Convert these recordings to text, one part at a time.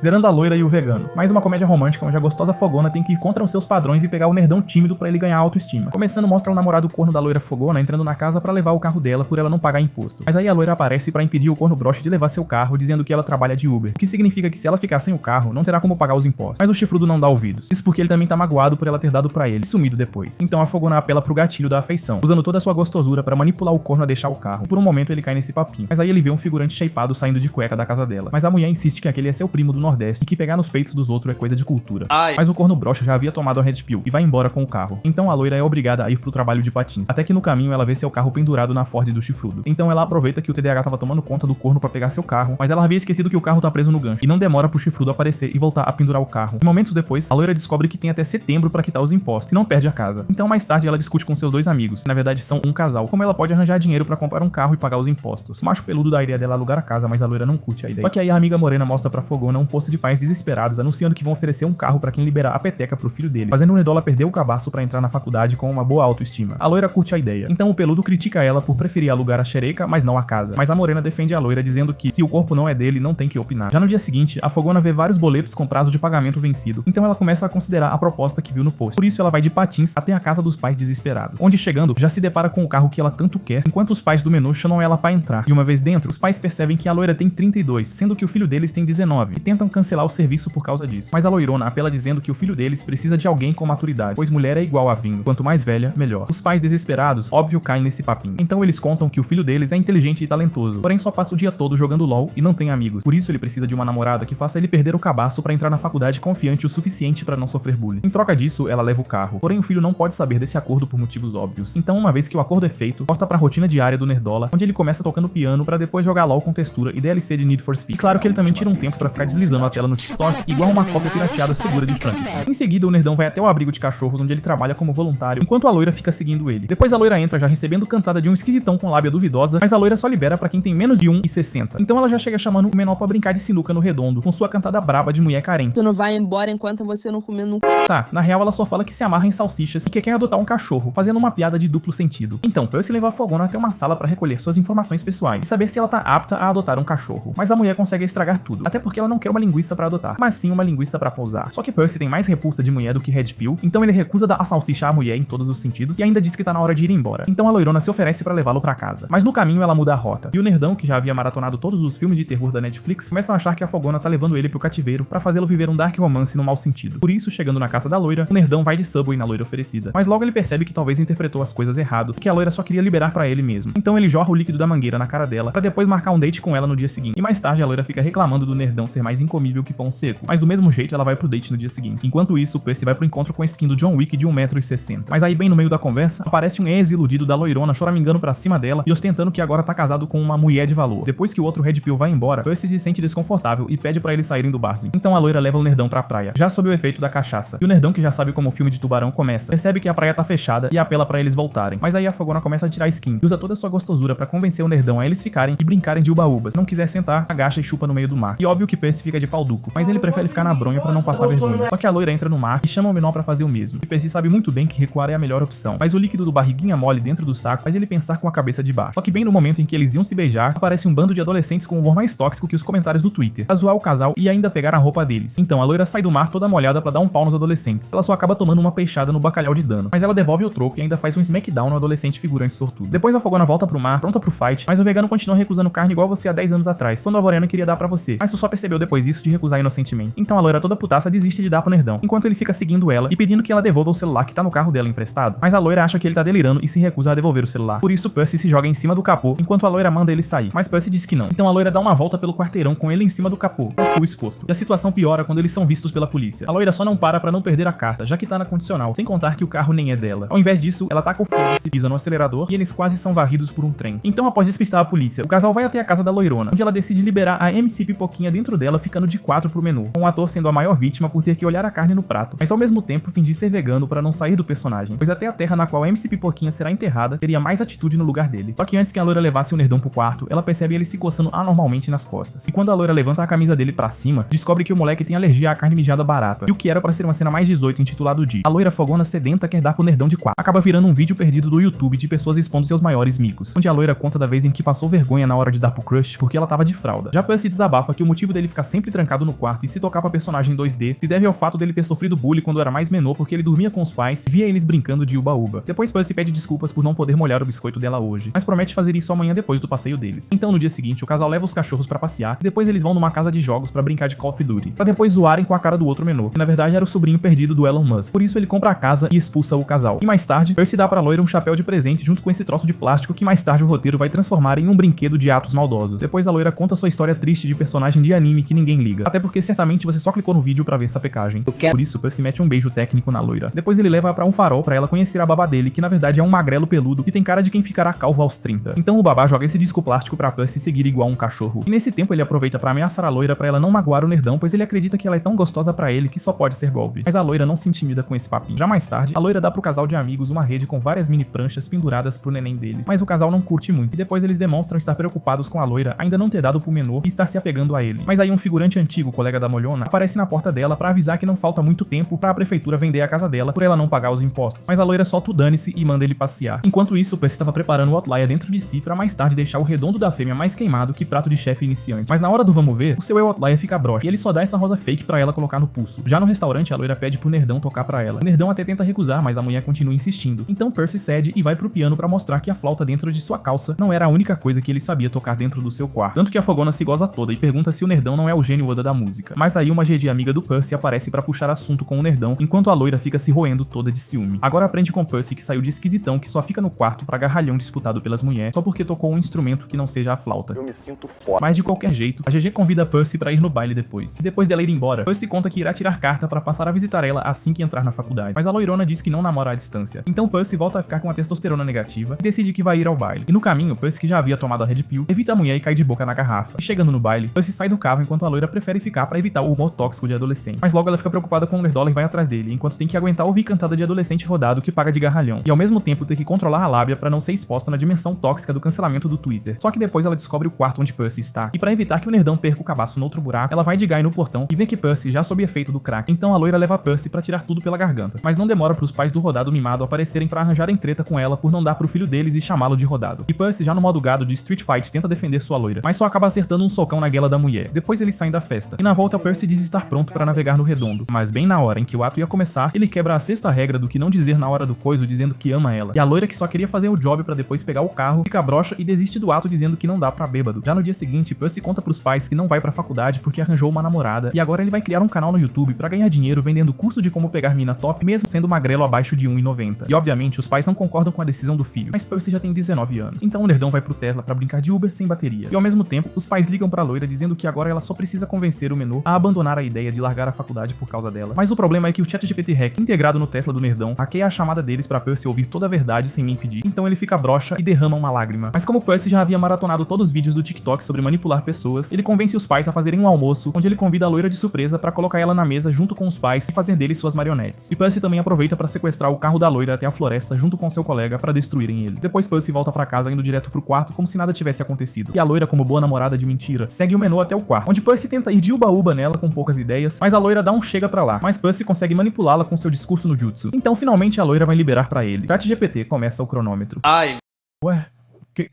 zerando a loira e o vegano. Mais uma comédia romântica onde a gostosa fogona tem que ir contra os seus padrões e pegar o nerdão tímido pra ele ganhar autoestima. Começando, mostra o namorado corno da loira fogona entrando na casa pra levar o carro dela por ela não pagar imposto. Mas aí a loira aparece pra impedir o corno broche de levar seu carro, dizendo que ela trabalha de Uber, o que significa que se ela ficar sem o carro, não terá como pagar os impostos. Mas o chifrudo não dá ouvidos. Isso porque ele também tá magoado por ela ter dado pra ele, e sumido depois. Então a fogona apela pro gatilho da afeição, usando toda a sua gostosura pra manipular o corno a deixar o carro. Por um momento ele cai nesse papinho, mas aí ele vê um figurante shapeado saindo de cueca da casa dela. Mas a mulher insiste que aquele é seu primo do Nordeste e que pegar nos peitos dos outros é coisa de cultura. Mas o corno brocha já havia tomado a Red Pill e vai embora com o carro. Então a loira é obrigada a ir pro trabalho de patins, até que no caminho ela vê seu carro pendurado na Ford do chifrudo. Então ela aproveita que o TDAH tava tomando conta do corno pra pegar seu carro, mas ela havia esquecido que o carro tá preso no gancho, e não demora pro chifrudo aparecer e voltar a pendurar o carro. E momentos depois, a loira descobre que tem até setembro pra quitar os impostos e não perde a casa. Então mais tarde ela discute com seus dois amigos, que na verdade são um casal, como ela pode arranjar dinheiro pra comprar um carro e pagar os impostos. O macho peludo dá a ideia dela alugar a casa, mas a loira não curte a ideia. Só que aí a amiga morena mostra pra fogona um post de pais desesperados anunciando que vão oferecer um carro pra quem liberar a peteca pro filho dele, fazendo o nerdola perder o cabaço pra entrar na faculdade com uma boa autoestima. A loira curte a ideia, então o peludo critica ela por preferir alugar a xereca, mas não a casa. Mas a morena defende a loira dizendo que se o corpo não é dele, não tem que opinar. Já no dia seguinte, a fogona vê vários boletos com prazo de pagamento vencido, então ela começa a considerar a proposta que viu no post. Por isso ela vai de patins até a casa dos pais desesperados, onde chegando, já se depara com o carro que ela tanto quer, enquanto os pais do menu chamam ela pra entrar. E uma vez dentro, os pais percebem que a loira tem 32, sendo que o filho deles tem 19, e tentam cancelar o serviço por causa disso. Mas a loirona apela dizendo que o filho deles precisa de alguém com maturidade, pois mulher é igual a vinho, quanto mais velha, melhor. Os pais desesperados, óbvio, caem nesse papinho. Então eles contam que o filho deles é inteligente e talentoso, porém só passa o dia todo jogando LOL e não tem amigos. Por isso ele precisa de uma namorada que faça ele perder o cabaço pra entrar na faculdade confiante o suficiente pra não sofrer bullying. Em troca disso, ela leva o carro. Porém o filho não pode saber desse acordo por motivos óbvios. Então uma vez que o acordo é feito, corta pra rotina diária do nerdola, onde ele começa tocando piano pra depois jogar LOL com textura e DLC de Need for Speed. E claro que ele também tira um tempo pra ficar deslizando a tela no TikTok, igual uma cópia pirateada segura de Frankenstein. Em seguida, o nerdão vai até o abrigo de cachorros, onde ele trabalha como voluntário, enquanto a loira fica seguindo ele. Depois a loira entra já recebendo cantada de um esquisitão com lábia duvidosa, mas a loira só libera pra quem tem menos de 1,60. Então ela já chega chamando o menor pra brincar de sinuca no redondo, com sua cantada braba de mulher carente. Tu não vai embora enquanto você não comer no... Tá, na real ela só fala que se amarra em salsichas e que quer adotar um cachorro, fazendo uma piada de duplo sentido. Então, Percy leva a fogona até uma sala pra recolher suas informações pessoais e saber se ela tá apta a adotar um cachorro. Mas a mulher consegue estragar tudo, até porque ela não quer uma linguiça pra adotar, mas sim uma linguiça pra pousar. Só que Percy tem mais repulsa de mulher do que Red Pill, então ele recusa dar a salsicha à mulher em todos os sentidos e ainda diz que tá na hora de ir embora. Então a loirona se oferece pra levá-lo pra casa. Mas no caminho ela muda a rota. E o nerdão, que já havia maratonado todos os filmes de terror da Netflix, começa a achar que a fogona tá levando ele pro cativeiro pra fazê-lo viver um dark romance no mau sentido. Por isso, chegando na casa da loira, o nerdão vai de Subway na loira oferecida. Mas logo ele percebe que talvez interpretou as coisas errado, que a loira só queria liberar pra ele mesmo. Então ele jorra o líquido da mangueira na cara dela, pra depois marcar um date com ela no dia seguinte. E mais tarde a loira fica reclamando do nerdão ser mais incomível que pão seco. Mas do mesmo jeito ela vai pro date no dia seguinte. Enquanto isso, Percy vai pro encontro com a skin do John Wick de 1,60 m. Mas aí bem no meio da conversa, aparece um ex-iludido da loirona choramingando pra cima dela e ostentando que agora tá casado com uma mulher de valor. Depois que o outro Red Pill vai embora, Percy se sente desconfortável e pede pra eles saírem do barzinho. Então a loira leva o nerdão pra praia, já sob o efeito da cachaça. E o nerdão, que já sabe como o filme de tubarão começa, percebe que a praia tá fechada e apela pra eles voltarem. Mas aí a fogona começa a tirar skin e usa toda a sua gostosura pra convencer o nerdão a eles ficarem e brincarem de uba-uba. Se não quiser sentar, agacha e chupa no meio do mar. E óbvio que Percy fica de pau duco, mas ele prefere ficar na bronha pra não passar vergonha. Só que a loira entra no mar e chama o menor pra fazer o mesmo. E Percy sabe muito bem que recuar é a melhor opção, mas o líquido do barriguinha mole dentro do saco faz ele pensar com a cabeça de baixo. Só que bem no momento em que eles iam se beijar, aparece um bando de adolescentes com um humor mais tóxico que os comentários do Twitter, pra zoar o casal e ainda pegar a roupa deles. Então a loira sai do mar toda molhada pra dar um pau nos adolescentes. Ela só acaba tomando uma peixada no bacalhau de dano, mas ela devolve o troco e ainda faz um smackdown no adolescente figurante sortudo. Depois a fogona volta pro mar, pronta pro fight, mas o vegano continua recusando carne igual você há 10 anos atrás, quando a morena queria dar pra você, mas tu só percebeu depois disso de recusar inocentemente. Então a loira toda putaça desiste de dar pro nerdão, enquanto ele fica seguindo ela e pedindo que ela devolva o celular que tá no carro dela emprestado. Mas a loira acha que ele tá delirando e se recusa a devolver o celular. Por isso Percy se joga em cima do capô, enquanto a loira manda ele sair, mas Percy diz que não. Então a loira dá uma volta pelo quarteirão com ele em cima do capô, com o cu exposto. E a situação piora quando eles são vistos pela polícia. A loira só não para pra não perder a carta, já que tá na condicional, sem contar que o carro nem é dela. Ao invés disso, ela taca o foda-se, pisa no acelerador e eles quase são varridos por um trem. Então após despistar a polícia, o casal vai até a casa da loirona, onde ela decide liberar a MC Pipoquinha dentro dela, ficando de 4 pro menu, com o ator sendo a maior vítima por ter que olhar a carne no prato, mas ao mesmo tempo fingir ser vegano pra não sair do personagem, pois até a terra na qual a MC Pipoquinha será enterrada teria mais atitude no lugar dele. Só que antes que a loira levasse o nerdão pro quarto, ela percebe ele se coçando anormalmente nas costas. E quando a loira levanta a camisa dele pra cima, descobre que o moleque tem alergia à carne mijada barata, e o que era pra ser uma cena mais 18 intitulado de A loira fogona sedenta quer dar pro nerdão de 4, acaba virando um vídeo perdido do YouTube de pessoas expondo seus maiores micos, onde a loira conta da vez em que passou vergonha na hora de dar pro crush porque ela tava de fralda. Já Percy desabafa que o motivo dele ficar sempre trancado no quarto e se tocar pra personagem 2D se deve ao fato dele ter sofrido bullying quando era mais menor porque ele dormia com os pais e via eles brincando de uba-uba. Depois Percy pede desculpas por não poder molhar o biscoito dela hoje, mas promete fazer isso amanhã depois do passeio deles. Então no dia seguinte o casal leva os cachorros pra passear e depois eles vão numa casa de jogos pra brincar de Call of Duty, pra depois zoarem com a cara do outro menor, que na verdade era o sobrinho perdido do Elon Musk. Por isso ele compra a casa e expulsa o casal. E mais tarde, Percy dá pra loira um chapéu de presente junto com esse troço de plástico que mais tarde o roteiro vai transformar em um brinquedo de atos maldosos. Depois a loira conta sua história triste de personagem de anime que ninguém liga, até porque certamente você só clicou no vídeo pra ver essa pecagem. Por isso Percy mete um beijo técnico na loira. Depois ele leva pra um farol pra ela conhecer a babá dele, que na verdade é um magrelo peludo que tem cara de quem ficará calvo aos 30. Então o babá joga esse disco plástico pra Percy seguir igual um cachorro. E nesse tempo ele aproveita pra ameaçar a loira pra ela não magoar o nerdão, pois ele acredita que ela é tão gostosa pra ele que só pode ser golpe. Mas a loira não se intimida com esse papinho. Já mais tarde, a loira dá pro casal de amigos uma rede com várias mini pranchas penduradas pro neném deles, mas o casal não curte muito. E depois eles demonstram estar preocupados com a loira ainda não ter dado pro menor e estar se apegando a ele. Mas aí um figurante antigo, colega da molhona, aparece na porta dela pra avisar que não falta muito tempo pra prefeitura vender a casa dela por ela não pagar os impostos. Mas a loira solta o dane-se e manda ele passear. Enquanto isso, Percy estava preparando o Outlier dentro de si pra mais tarde deixar o redondo da fêmea mais queimado que prato de chefe iniciante. Mas na hora do vamos ver, o seu Outlier fica broxa e ele só dá essa rosa fake pra ela colocar no pulso. Já no restaurante, a loira pede pro nerdão tocar pra ela. O nerdão até tenta recusar, mas a mulher continua insistindo. Então Percy cede e vai pro piano pra mostrar que a flauta dentro de sua calça não era a única coisa que ele sabia tocar dentro do seu quarto. Tanto que a fogona se goza toda e pergunta se o nerdão não é o gênio Oda da música. Mas aí uma GD amiga do Percy aparece pra puxar assunto com o nerdão, enquanto a loira fica se roendo toda de ciúme. Agora aprende com Percy que saiu de esquisitão que só fica no quarto pra garralhão disputado pelas mulheres só porque tocou um instrumento que não seja a flauta. Eu me sinto foda. Mas de qualquer jeito, a GG convida Percy pra ir no baile depois. E depois dela ir embora, Percy conta que irá tirar carta pra passar a visitar ela assim que entrar na faculdade. Mas a loirona diz que não namora à distância. Então Percy volta a ficar com a testosterona negativa e decide que vai ir ao baile. E no caminho, Percy, que já havia tomado a Red Pill, evita a mulher e cai de boca na garrafa. E chegando no baile, Percy sai do carro enquanto a loira prefere ficar pra evitar o humor tóxico de adolescente. Mas logo ela fica preocupada com o nerdola e vai atrás dele, enquanto tem que aguentar ouvir cantada de adolescente rodado que paga de garralhão. E ao mesmo tempo ter que controlar a lábia pra não ser exposta na dimensão tóxica do cancelamento do Twitter. Só que depois ela descobre o quarto onde Percy está. E pra evitar que o nerdão perca o cabaço no outro buraco, ela vai de Guy no portão e vê que Percy já sob efeito do crack. Então a loira leva Percy pra tirar tudo pela garganta. Mas não demora pros pais do rodado mimado aparecerem pra arranjarem treta com ela por não dar pro filho deles e chamá-lo de rodado. E Percy, já no modo gado de Street Fight, tenta defender sua loira, mas só acaba acertando um socão na guela da mulher. Depois eles saem da festa. E na volta Percy diz estar pronto pra navegar no redondo. Mas bem na hora em que o ato ia começar, ele quebra a sexta regra do que não dizer na hora do coiso, dizendo que ama ela. E a loira, que só queria fazer o job pra depois pegar o carro, fica broxa e desiste do ato dizendo que não dá pra bêbado. Já no dia seguinte, Percy conta pros pais que não vai pra faculdade porque arranjou uma namorada e agora ele vai criar um canal no YouTube pra ganhar dinheiro vendendo curso de como pegar mina top, mesmo sendo magrelo abaixo de 1,90. E obviamente os pais não concordam com a decisão do filho, mas Percy já tem 19 anos. Então o nerdão vai pro Tesla pra brincar de Uber sem bateria. E ao mesmo tempo, os pais ligam pra loira dizendo que agora ela só precisa convencer o menor a abandonar a ideia de largar a faculdade por causa dela. Mas o problema é que o ChatGPT Hack integrado no Tesla do nerdão hackeia a chamada deles pra Percy ouvir toda a verdade sem nem pedir. Então ele fica broxa e derrama uma lágrima. Mas como Percy já havia maratonado todos os vídeos do TikTok sobre manipular pessoas, ele convence os pais a fazerem um almoço, onde ele convida a loira de surpresa pra colocar ela na mesa junto com os pais e fazer deles suas marionetes. E Percy também aproveita pra sequestrar o carro da loira até a floresta junto com seu colega pra destruírem ele. Depois Percy volta pra casa indo direto pro quarto como se nada tivesse acontecido. E a loira, como boa namorada de mentira, segue o menor até o quarto, onde Percy tenta ir de uba-uba nela com poucas ideias, mas a loira dá um chega pra lá. Mas Percy consegue manipulá-la com seu discurso no jutsu. Então finalmente a loira vai liberar pra ele. ChatGPT começa o cronômetro. Ai. Ué, que...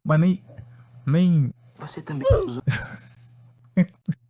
Mas nem... Você também usou.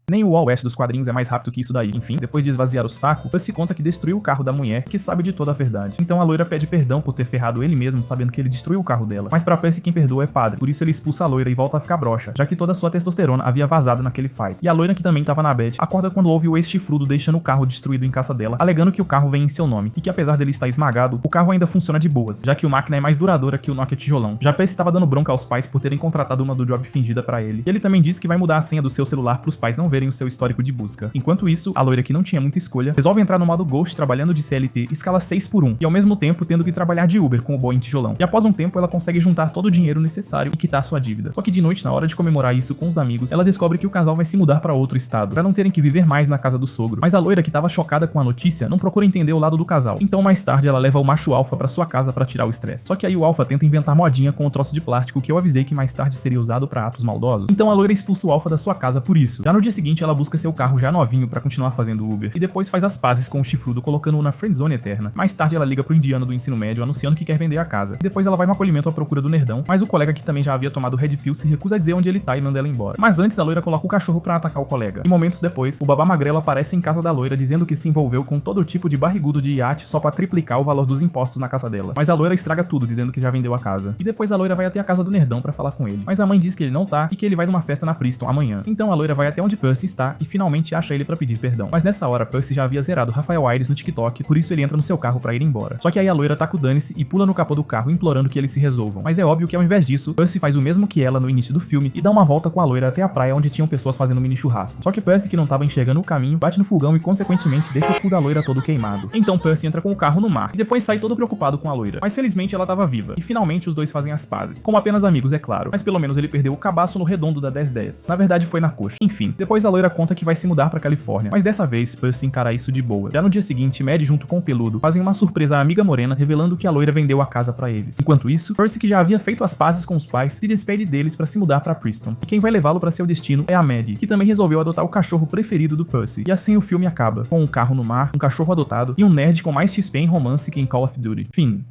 Nem o Wall West dos quadrinhos é mais rápido que isso daí. Enfim, depois de esvaziar o saco, Percy conta que destruiu o carro da mulher, que sabe de toda a verdade. Então a loira pede perdão por ter ferrado ele mesmo, sabendo que ele destruiu o carro dela. Mas pra Percy quem perdoa é padre, por isso ele expulsa a loira e volta a ficar broxa, já que toda a sua testosterona havia vazado naquele fight. E a loira, que também tava na bad, acorda quando ouve o ex-chifrudo deixando o carro destruído em casa dela, alegando que o carro vem em seu nome, e que apesar dele estar esmagado, o carro ainda funciona de boas, já que o máquina é mais duradoura que o Nokia tijolão. Já Percy estava dando bronca aos pais por terem contratado uma do job fingida pra ele. E ele também diz que vai mudar a senha do seu celular pros pais não verem o seu histórico de busca. Enquanto isso, a loira, que não tinha muita escolha, resolve entrar no modo Ghost trabalhando de CLT escala 6x1 e ao mesmo tempo tendo que trabalhar de Uber com o boy em tijolão. E após um tempo ela consegue juntar todo o dinheiro necessário e quitar sua dívida. Só que de noite, na hora de comemorar isso com os amigos, ela descobre que o casal vai se mudar pra outro estado, pra não terem que viver mais na casa do sogro. Mas a loira, que tava chocada com a notícia, não procura entender o lado do casal. Então mais tarde ela leva o macho alfa pra sua casa pra tirar o estresse. Só que aí o alfa tenta inventar modinha com o troço de plástico que eu avisei que mais tarde seria usado pra atos maldosos. Então a loira expulsa o alfa da sua casa por isso. Já no dia seguinte, seguinte ela busca seu carro já novinho pra continuar fazendo Uber, e depois faz as pazes com o chifrudo colocando-o na friendzone eterna. Mais tarde ela liga pro indiano do ensino médio anunciando que quer vender a casa. E depois ela vai no acolhimento à procura do nerdão, mas o colega que também já havia tomado Red Pill se recusa a dizer onde ele tá e manda ela embora. Mas antes a loira coloca o cachorro pra atacar o colega. E momentos depois, o babá magrelo aparece em casa da loira dizendo que se envolveu com todo tipo de barrigudo de iate só pra triplicar o valor dos impostos na casa dela. Mas a loira estraga tudo dizendo que já vendeu a casa. E depois a loira vai até a casa do nerdão pra falar com ele. Mas a mãe diz que ele não tá e que ele vai numa festa na Preston amanhã. Então a loira vai até onde Percy está e finalmente acha ele pra pedir perdão. Mas nessa hora Percy já havia zerado Rafael Aires no TikTok, por isso ele entra no seu carro pra ir embora. Só que aí a loira taca o dane-se e pula no capô do carro implorando que eles se resolvam. Mas é óbvio que ao invés disso, Percy faz o mesmo que ela no início do filme e dá uma volta com a loira até a praia onde tinham pessoas fazendo mini churrasco. Só que Percy, que não tava enxergando o caminho, bate no fogão e consequentemente deixa o cu da loira todo queimado. Então Percy entra com o carro no mar e depois sai todo preocupado com a loira. Mas felizmente ela tava viva e finalmente os dois fazem as pazes. Como apenas amigos, é claro. Mas pelo menos ele perdeu o cabaço no redondo da 1010. Na verdade foi na coxa. Enfim, depois a loira conta que vai se mudar pra Califórnia. Mas dessa vez Percy encara isso de boa. Já no dia seguinte, Mad junto com o Peludo fazem uma surpresa à amiga morena revelando que a loira vendeu a casa pra eles. Enquanto isso, Percy, que já havia feito as pazes com os pais, se despede deles pra se mudar pra Preston. E quem vai levá-lo pra seu destino é a Mad, que também resolveu adotar o cachorro preferido do Percy. E assim o filme acaba, com um carro no mar, um cachorro adotado e um nerd com mais XP em romance que em Call of Duty. Fim.